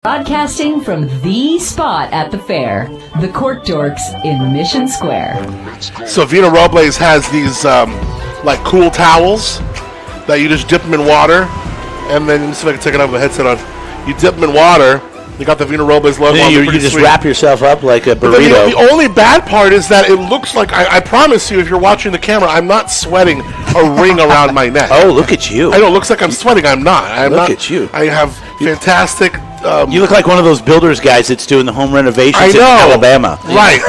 Broadcasting from the spot at the fair, the Cork Dorks in Mission Square. So Vina Robles has these like cool towels that you just dip them in water, and then let me see if I can take it off the headset on. You dip them in water. You got the Vina Robles logo. Then you just sweet. wrap yourself up like a burrito. The only bad part is that it looks like, I promise you, if you're watching the camera, I'm not sweating a ring around my neck. Oh, look at you. I know, it looks like I'm sweating. I'm not. Look at you. I have fantastic... you look like one of those builders guys that's doing the home renovations in Alabama. Right.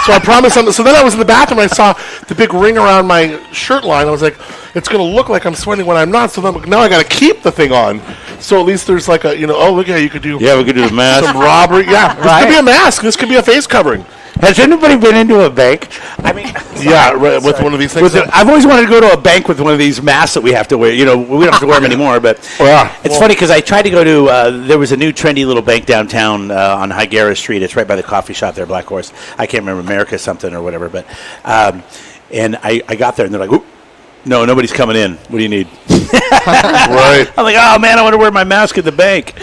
So I promise. So then I was in the bathroom and I saw the big ring around my shirt line. I was like, it's going to look like I'm sweating when I'm not. So then now I got to keep the thing on. So at least there's like a, oh, look how you could do. Yeah, we could do the mask. Some robbery. Yeah. This could be a mask. This could be a face covering. Has anybody been into a bank? I mean, yeah, right, with one of these things. I've always wanted to go to a bank with one of these masks that we have to wear. We don't have to wear them anymore, but it's funny because I tried to go to, there was a new trendy little bank downtown on Higuera Street. It's right by the coffee shop there, Black Horse. I can't remember, America something or whatever, but, and I got there and they're like, oop, no, nobody's coming in. What do you need? Right. I'm like, oh man, I want to wear my mask at the bank.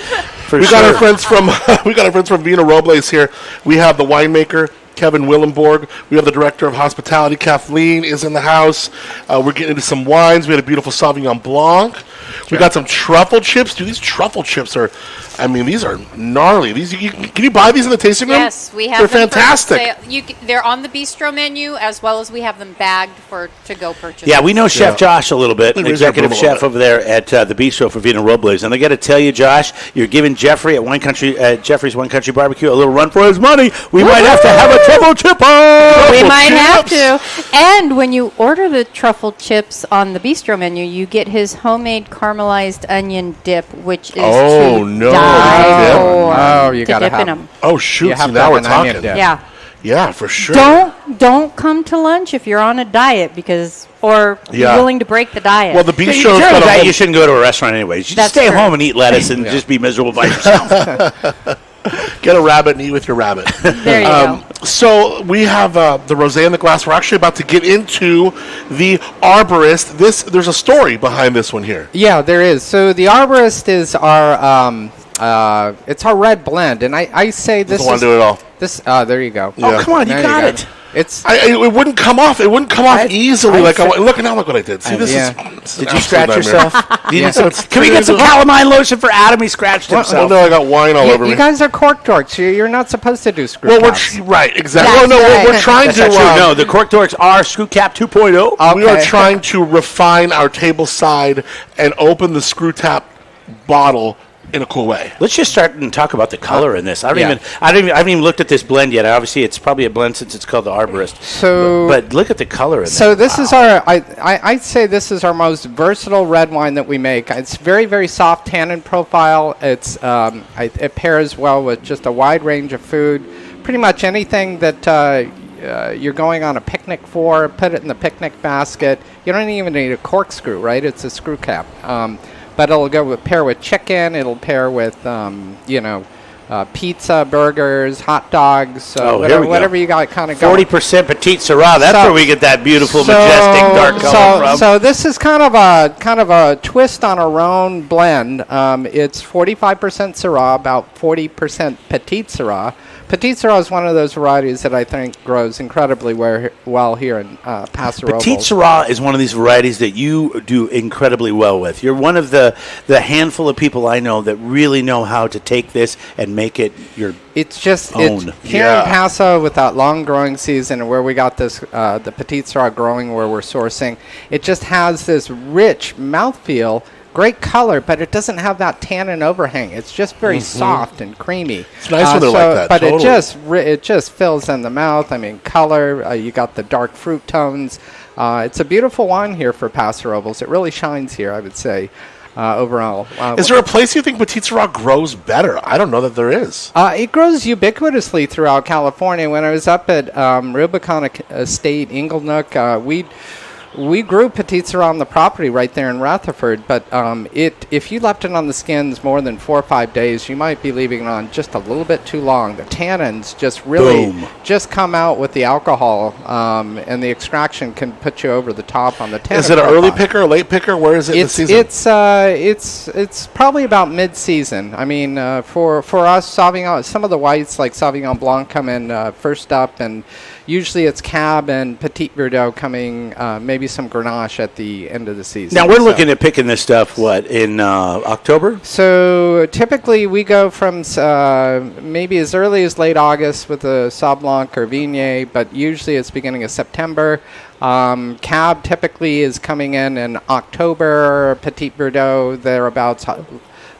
We got our friends from Vina Robles here. We have the winemaker, Kevin Willenborg. We have the director of hospitality, Kathleen, is in the house. We're getting into some wines. We had a beautiful Sauvignon Blanc. We got some truffle chips. Dude, these truffle chips are, these are gnarly. Can you buy these in the tasting room? Yes, we have. They're fantastic. They're on the bistro menu as well as we have them bagged for to-go purchase. Yeah, we know Chef Josh a little bit, executive chef over there at the bistro for Vina Robles. And I got to tell you, Josh, you're giving Jeffrey at Jeffrey's Wine Country Barbecue a little run for his money. We might have to have a truffle chip. We might have to. And when you order the truffle chips on the bistro menu, you get his homemade caramelized onion dip, which is die for. Oh, you got to have them. Oh, shoot. So now we're talking. Yeah. Yeah, for sure. Don't come to lunch if you're on a diet or willing to break the diet. Well, the bistro you shouldn't go to a restaurant anyway. You should stay home and eat lettuce and just be miserable by yourself. Get a rabbit and eat with your rabbit. There you go. So we have the rosé in the glass. We're actually about to get into the Arborist. There's a story behind this one here. Yeah, there is. So the Arborist is our it's our red blend, and I say this. Doesn't want to do it all. This there you go. Yeah. Oh, come on, you got it. It wouldn't come off. It wouldn't come off easily. Look what I did. See, this is. Did you scratch yourself? Can we get some calamine lotion for Adam? He scratched himself. No, I got wine all over me. You guys are Cork Dorks. You're not supposed to do screw caps. Right, exactly. We're trying to. No, the Cork Dorks are screw cap 2.0. Okay. We are trying to refine our table side and open the screw tap bottle in a cool way. Let's just start and talk about the color in this. I haven't even looked at this blend yet. Obviously, it's probably a blend since it's called the Arborist. So, but look at the color in this. So this is our. I'd say this is our most versatile red wine that we make. It's very, very soft tannin profile. It's it pairs well with just a wide range of food. Pretty much anything that you're going on a picnic for, put it in the picnic basket. You don't even need a corkscrew, right? It's a screw cap. But it'll pair with chicken. It'll pair with, pizza, burgers, hot dogs, whatever you got kind of going. 40% Petite Syrah. That's where we get that beautiful, majestic dark color from. So this is kind of a twist on our own blend. It's 45% Syrah, about 40% Petite Syrah. Petite Syrah is one of those varieties that I think grows incredibly well here in Paso Robles. Petite Syrah is one of these varieties that you do incredibly well with. You're one of the handful of people I know that really know how to take this and make it your own. It's here in Paso with that long growing season and where we got this the Petite Syrah growing where we're sourcing. It just has this rich mouthfeel. Great color, but it doesn't have that tannin overhang. It's just very soft and creamy. It's nice when they're like that. But it just fills in the mouth. Color. You got the dark fruit tones. It's a beautiful wine here for Paso Robles. It really shines here, I would say, overall. Is there a place you think Petite Syrah grows better? I don't know that there is. It grows ubiquitously throughout California. When I was up at Rubicon Estate, Inglenook, we grew Petite Sirah on the property right there in Rutherford, but if you left it on the skins more than 4 or 5 days, you might be leaving it on just a little bit too long. The tannins just really just come out with the alcohol, and the extraction can put you over the top on the tannin. Is it an early picker, a late picker? Where is it in the season? It's probably about mid-season. I mean, for us, Sauvignon, some of the whites like Sauvignon Blanc come in first up, and usually it's Cab and Petit Verdot coming, maybe some Grenache at the end of the season. Now, we're looking at picking this stuff, in October? So typically we go from maybe as early as late August with the Sauv Blanc or Viognier, but usually it's beginning of September. Cab typically is coming in October, Petit Verdot thereabouts,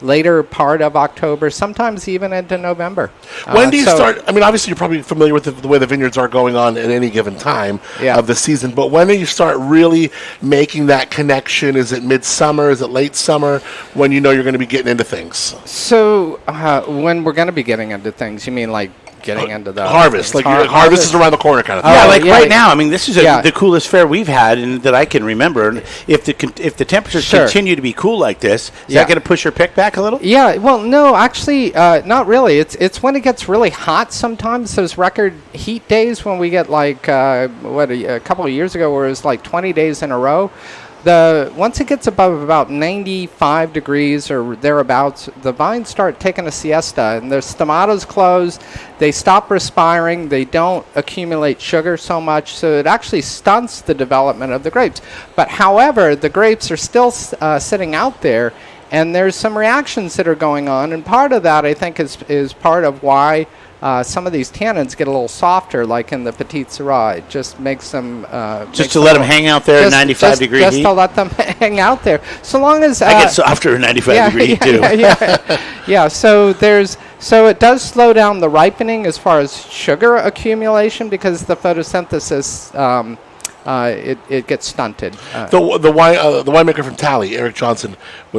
later part of October, sometimes even into November. When do you start? I mean, obviously you're probably familiar with the way the vineyards are going on at any given time of the season, but when do you start really making that connection? Is it midsummer? Is it late summer? When you know you're going to be getting into things? So when we're going to be getting into things, you mean like getting into the harvest? Like harvest is around the corner kind of thing. Yeah, right now. I mean, this is the coolest fair we've had and that I can remember. And if the temperatures continue to be cool like this, is that going to push your pick back a little? Yeah. Well, no, actually, not really. It's when it gets really hot. Sometimes those record heat days when we get like a couple of years ago where it was like 20 days in a row. Once it gets above about 95 degrees or thereabouts, the vines start taking a siesta, and the stomata's close. They stop respiring. They don't accumulate sugar so much, so it actually stunts the development of the grapes. But however, the grapes are still sitting out there, and there's some reactions that are going on, and part of that, I think, is part of why some of these tannins get a little softer, like in the Petite Sirah. It just makes them... just to let them hang out there at 95 degree heat? Just to let them hang out there. So long as... I get softer at 95 degree heat, too. Yeah, so it does slow down the ripening as far as sugar accumulation because the photosynthesis... it gets stunted. The winemaker from Tally, Eric Johnson,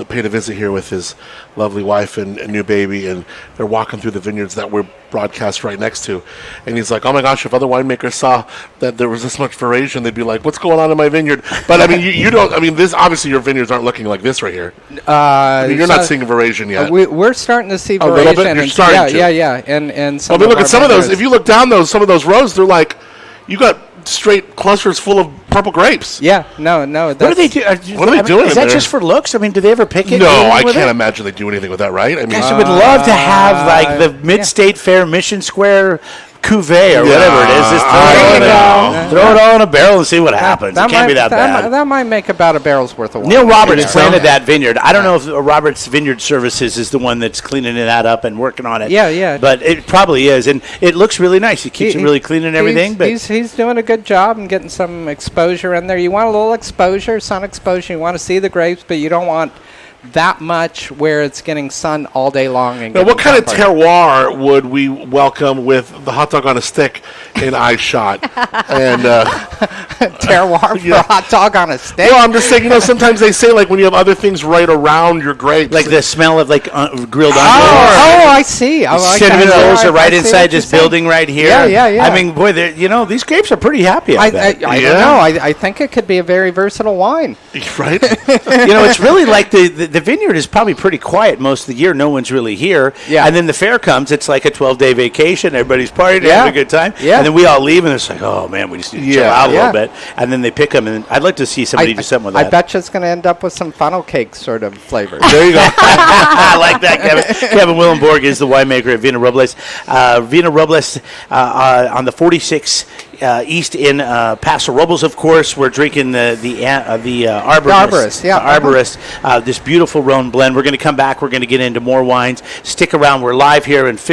paid a visit here with his lovely wife and new baby, and they're walking through the vineyards that we're broadcast right next to. And he's like, oh my gosh, if other winemakers saw that there was this much variation, they'd be like, what's going on in my vineyard? But I mean, you don't, I mean, this, obviously your vineyards aren't looking like this right here. I mean, you're not seeing variation yet. We're starting to see variation. A little bit? You're starting to. Yeah. And some I mean, look at some of those. If you look down some of those rows, they're like, you got straight clusters full of purple grapes. Yeah, no. What do they do? What are they doing? Is that just for looks? I mean, do they ever pick it? No, I can't imagine they do anything with that, right? I mean, I would love to have like the Mid-State Fair Mission Square cuvee or whatever it is. Just throw it all in a barrel and see what happens. It can't be that bad. That might make about a barrel's worth of wine. Neil Roberts planted that vineyard. I don't know if Roberts Vineyard Services is the one that's cleaning that up and working on it. Yeah. But it probably is, and it looks really nice. He keeps it really clean and everything. But he's doing a good job and getting some exposure in there. You want a little exposure, sun exposure. You want to see the grapes, but you don't want that much where it's getting sun all day long. And now, what kind of terroir would we welcome with the hot dog on a stick in Eye Shot? And terroir for a hot dog on a stick? Well, I'm just saying, sometimes they say like when you have other things right around your grapes, like the smell of like grilled onions. Oh, I see. Cinnamon rolls are right inside this building right here. Yeah. I mean, boy, these grapes are pretty happy. I don't know. I think it could be a very versatile wine. Right? It's really like the vineyard is probably pretty quiet most of the year. No one's really here. Yeah. And then the fair comes. It's like a 12-day vacation. Everybody's partying, having a good time. Yeah. And then we all leave, and it's like, oh, man, we just need to chill out a little bit. And then they pick them, and I'd like to see somebody do something with that. I bet you it's going to end up with some funnel cake sort of flavor. There you go. I like that, Kevin. Kevin Willenborg is the winemaker at Vina Robles. Vina Robles on the 46 East in Paso Robles, of course. We're drinking the Arborist. Arborist. This beautiful Rhone blend. We're going to come back. We're going to get into more wines. Stick around. We're live here in